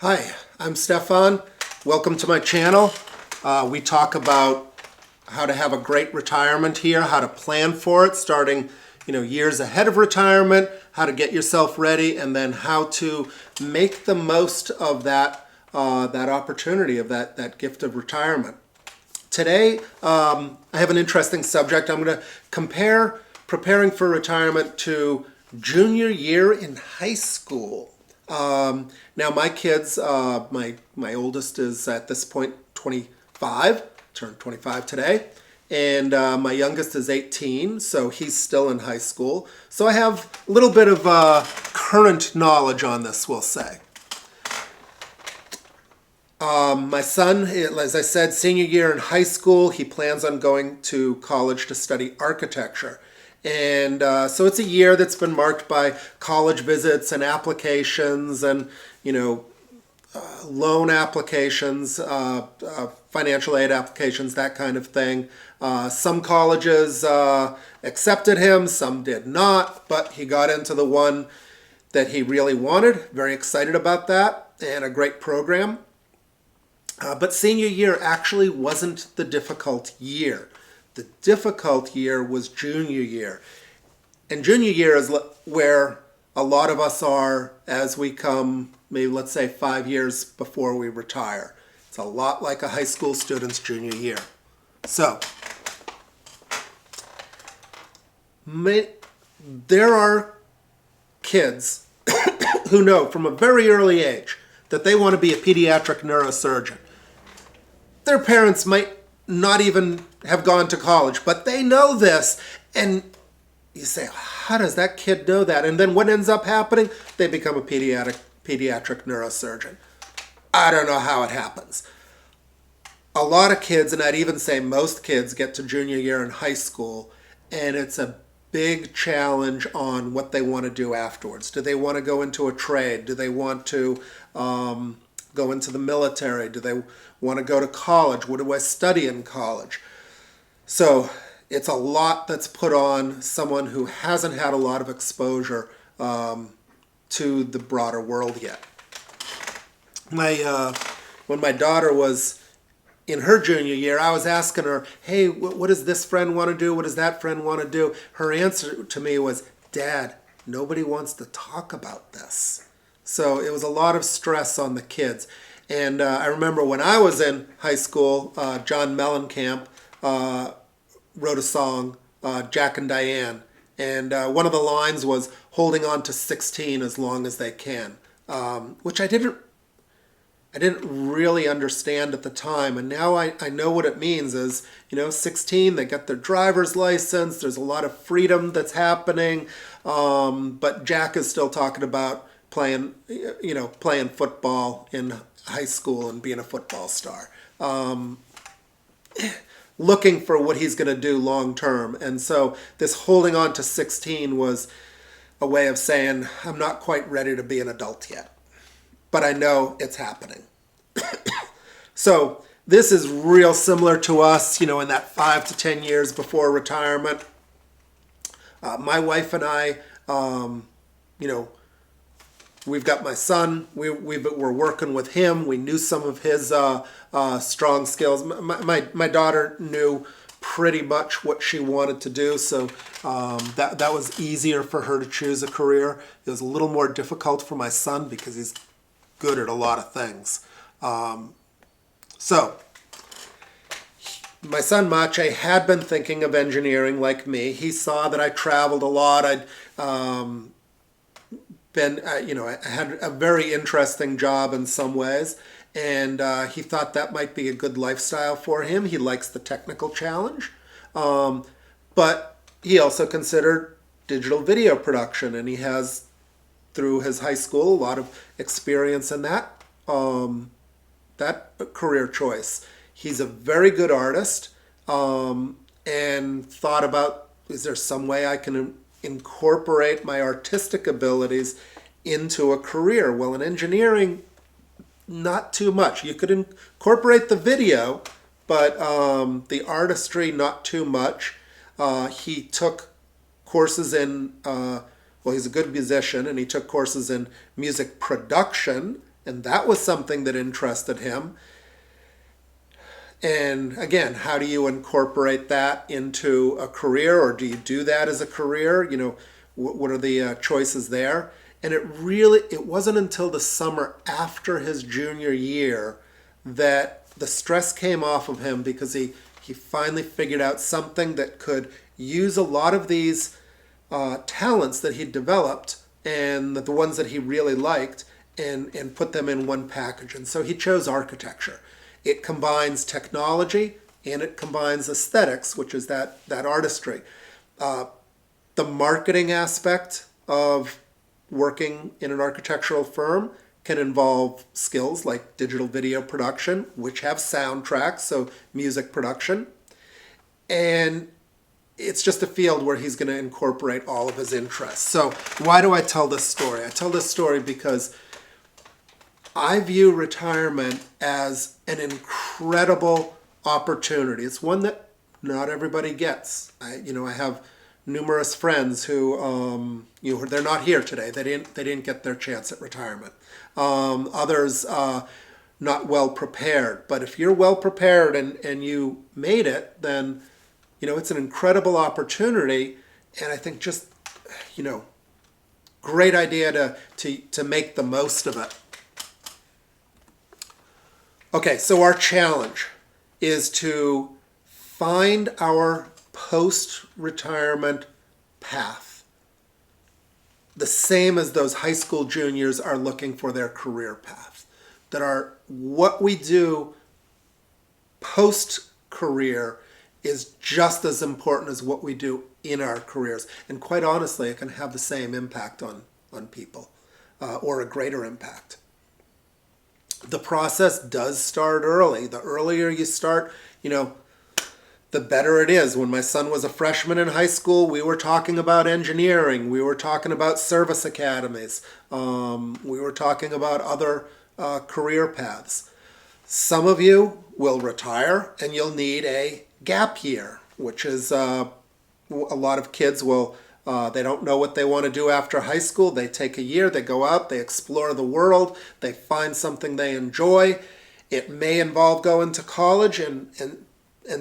Hi, I'm Stefan. Welcome to my channel. We talk about how to have a great retirement here, how to plan for it, starting years ahead of retirement, how to get yourself ready, and then how to make the most of that opportunity, of that gift of retirement. Today, I have an interesting subject. I'm going to compare preparing for retirement to junior year in high school. Now my kids, my oldest is at this point 25, turned 25 today, and my youngest is 18, so he's still in high school. So I have a little bit of current knowledge on this, we'll say. My son, as I said, senior year in high school, he plans on going to college to study architecture. And so it's a year that's been marked by college visits and applications and, loan applications, financial aid applications, that kind of thing. Some colleges accepted him, some did not, but he got into the one that he really wanted. Very excited about that, and a great program. But senior year actually wasn't the difficult year. The difficult year was junior year. And junior year is where a lot of us are as we come, maybe let's say 5 years before we retire. It's a lot like a high school student's junior year. So, there are kids who know from a very early age that they want to be a pediatric neurosurgeon. Their parents might not even have gone to college, but they know this. And you say, how does that kid know that? And then what ends up happening? They become a pediatric neurosurgeon. I don't know how it happens. A lot of kids, and I'd even say most kids, get to junior year in high school, and it's a big challenge on what they want to do afterwards. Do they want to go into a trade? Do they want to go into the military? Do they want to go to college? What do I study in college? So it's a lot that's put on someone who hasn't had a lot of exposure to the broader world yet. When my daughter was in her junior year, I was asking her, hey, what does this friend want to do? What does that friend want to do? Her answer to me was, Dad, nobody wants to talk about this. So it was a lot of stress on the kids. And I remember when I was in high school, John Mellencamp wrote a song, Jack and Diane. And one of the lines was, holding on to 16 as long as they can, which I didn't really understand at the time. And now I know what it means is, 16, they get their driver's license. There's a lot of freedom that's happening. But Jack is still talking about playing football in high school and being a football star, looking for what he's going to do long term. And so this holding on to 16 was a way of saying, I'm not quite ready to be an adult yet, but I know it's happening. So this is real similar to us, in that 5 to 10 years before retirement. My wife and I, we've got my son. We're working with him. We knew some of his strong skills. My daughter knew pretty much what she wanted to do, so that was easier for her to choose a career. It was a little more difficult for my son because he's good at a lot of things. So my son Mache had been thinking of engineering like me. He saw that I traveled a lot. I had a very interesting job in some ways, and he thought that might be a good lifestyle for him. He likes the technical challenge, but he also considered digital video production, and he has, through his high school, a lot of experience in that career choice. He's a very good artist, and thought about, is there some way I can incorporate my artistic abilities into a career? Well, in engineering, not too much. You could incorporate the video, but the artistry, not too much. He took courses in, he's a good musician, and he took courses in music production And that was something that interested him. And again, how do you incorporate that into a career, or do you do that as a career? What are the choices there? And it wasn't until the summer after his junior year that the stress came off of him, because he finally figured out something that could use a lot of these talents that he'd developed and the ones that he really liked, and put them in one package. And so he chose architecture. It combines technology and it combines aesthetics, which is that artistry. The marketing aspect of working in an architectural firm can involve skills like digital video production, which have soundtracks, so music production. And it's just a field where he's going to incorporate all of his interests. So why do I tell this story? I tell this story because I view retirement as an incredible opportunity. It's one that not everybody gets. I have numerous friends who, they're not here today. They didn't get their chance at retirement. Others not well prepared. But if you're well prepared and you made it, then it's an incredible opportunity. And I think just great idea to make the most of it. Okay, so our challenge is to find our post-retirement path, the same as those high school juniors are looking for their career path, that are what we do post-career is just as important as what we do in our careers. And quite honestly, it can have the same impact on people, or a greater impact. The process does start early. The earlier you start, the better it is. When my son was a freshman in high school, we were talking about engineering. We were talking about service academies. We were talking about other career paths. Some of you will retire and you'll need a gap year, which is a lot of kids will, they don't know what they want to do after high school. They take a year, they go out, they explore the world, they find something they enjoy. It may involve going to college and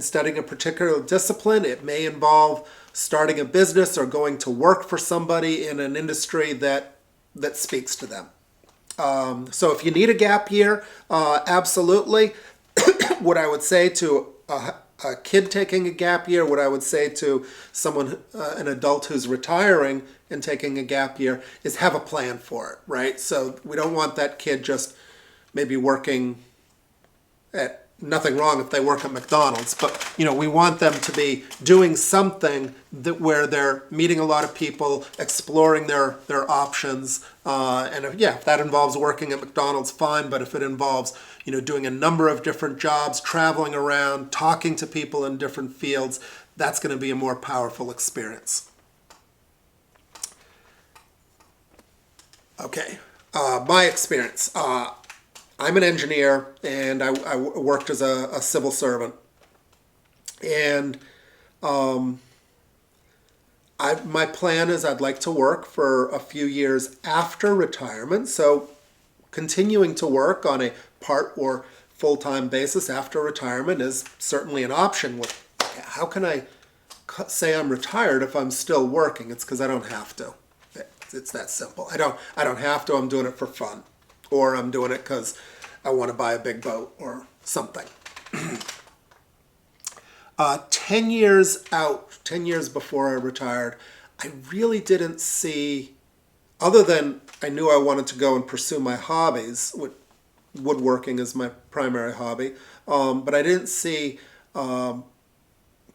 studying a particular discipline. It may involve starting a business or going to work for somebody in an industry that speaks to them. So if you need a gap year, absolutely. What I would say to a kid taking a gap year, what I would say to someone, an adult who's retiring and taking a gap year, is have a plan for it, right? So we don't want that kid just maybe working at, nothing wrong if they work at McDonald's, but we want them to be doing something where they're meeting a lot of people, exploring their options, and if that involves working at McDonald's, fine. But if it involves doing a number of different jobs, traveling around, talking to people in different fields, that's going to be a more powerful experience. Okay, my experience. I'm an engineer, and I worked as a civil servant. And my plan is I'd like to work for a few years after retirement. So continuing to work on a part or full-time basis after retirement is certainly an option. How can I say I'm retired if I'm still working? It's because I don't have to. It's that simple. I don't have to. I'm doing it for fun. Or I'm doing it because I want to buy a big boat or something. 10 years out, 10 years before I retired, I really didn't see, other than I knew I wanted to go and pursue my hobbies, woodworking is my primary hobby, but I didn't see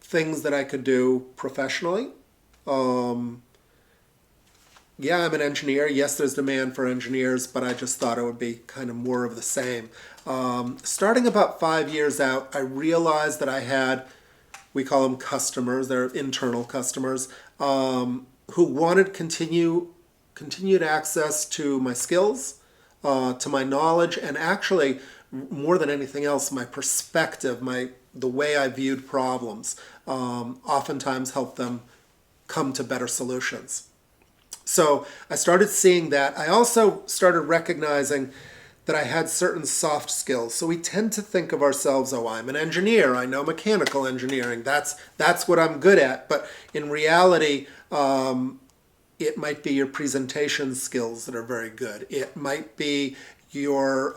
things that I could do professionally. Yeah, I'm an engineer. Yes, there's demand for engineers, but I just thought it would be kind of more of the same. Starting about 5 years out, I realized that I had, we call them customers, they're internal customers, who wanted continued access to my skills, to my knowledge, and actually, more than anything else, my perspective, the way I viewed problems, oftentimes helped them come to better solutions. So I started seeing that. I also started recognizing that I had certain soft skills. So we tend to think of ourselves, oh, I'm an engineer, I know mechanical engineering, that's what I'm good at. But in reality, it might be your presentation skills that are very good. It might be your,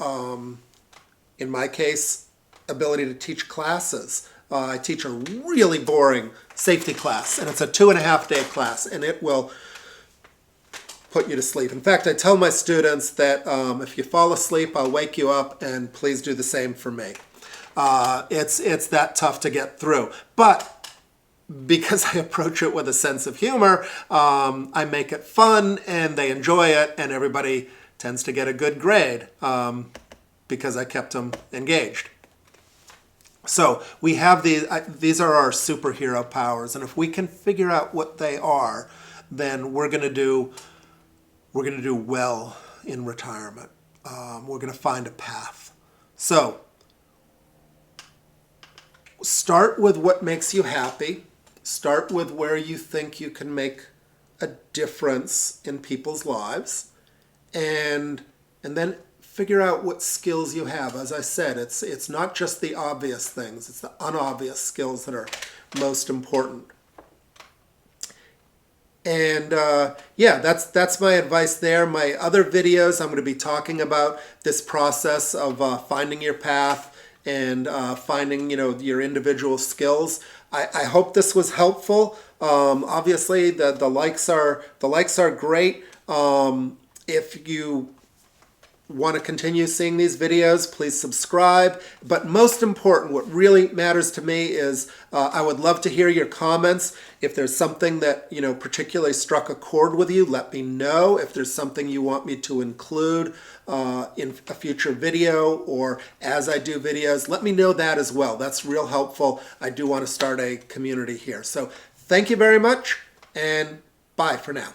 in my case, ability to teach classes. I teach a really boring safety class, and it's a 2.5-day class, and it will put you to sleep. In fact, I tell my students that if you fall asleep, I'll wake you up, and please do the same for me. It's that tough to get through. But because I approach it with a sense of humor, I make it fun, and they enjoy it, and everybody tends to get a good grade because I kept them engaged. So we have these are our superhero powers, and if we can figure out what they are, then we're going to do well in retirement. We're going to find a path. So start with what makes you happy. Start with where you think you can make a difference in people's lives, and then figure out what skills you have. As I said, it's not just the obvious things, it's the unobvious skills that are most important. And yeah, that's my advice there. My other videos, I'm going to be talking about this process of finding your path and finding, your individual skills. I hope this was helpful. Obviously, the likes are great. If you want to continue seeing these videos, please subscribe. But most important, what really matters to me is I would love to hear your comments. If there's something that particularly struck a chord with you, let me know. If there's something you want me to include in a future video, or as I do videos, let me know that as well. That's real helpful. I do want to start a community here. So thank you very much, and bye for now.